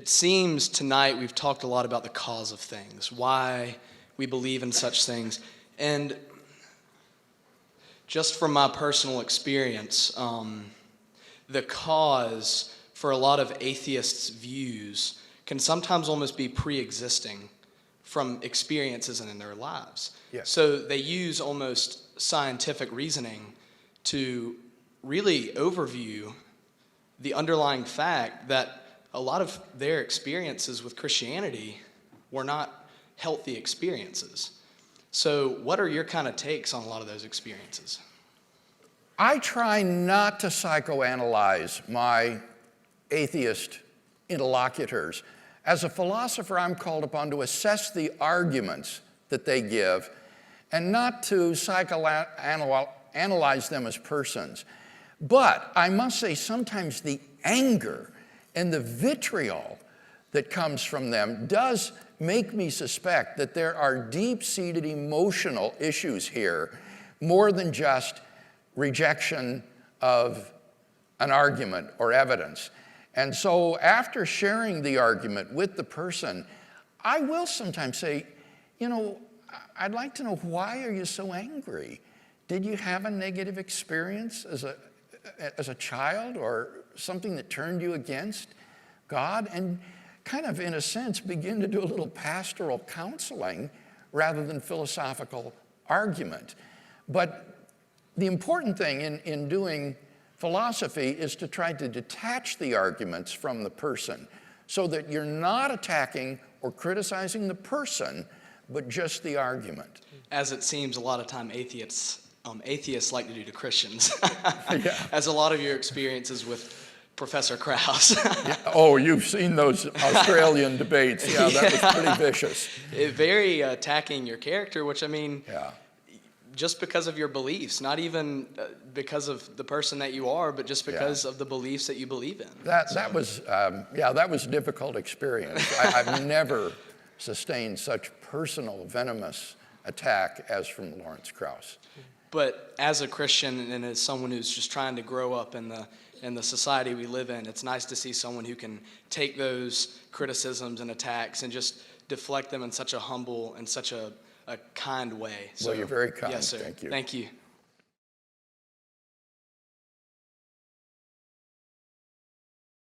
it seems tonight we've talked a lot about the cause of things, why we believe in such things. And just from my personal experience, the cause for a lot of atheists' views can sometimes almost be pre-existing from experiences in their lives. Yes. So they use almost scientific reasoning to really overview the underlying fact that a lot of their experiences with Christianity were not healthy experiences. So what are your kind of takes on a lot of those experiences? I try not to psychoanalyze my atheist interlocutors. As a philosopher, I'm called upon to assess the arguments that they give and not to psychoanalyze them as persons. But I must say, sometimes the anger and the vitriol that comes from them does make me suspect that there are deep-seated emotional issues here, more than just rejection of an argument or evidence. And so after sharing the argument with the person, I will sometimes say, you know, I'd like to know, why are you so angry? Did you have a negative experience as a child, or something that turned you against God? And kind of, in a sense, begin to do a little pastoral counseling rather than philosophical argument. But the important thing in doing philosophy is to try to detach the arguments from the person so that you're not attacking or criticizing the person, but just the argument. As it seems a lot of time atheists like to do to Christians. Yeah. As a lot of your experiences with Professor Krauss. Yeah. Oh, you've seen those Australian debates. Yeah, that was pretty vicious. Very attacking your character, which, I mean, yeah, just because of your beliefs, not even because of the person that you are, but just because of the beliefs that you believe in. That was a difficult experience. I've never sustained such personal, venomous attack as from Lawrence Krauss. But as a Christian and as someone who's just trying to grow up in the society we live in, it's nice to see someone who can take those criticisms and attacks and just deflect them in such a humble and such a kind way. So, well, you're very kind. Yes, sir. Thank you. Thank you.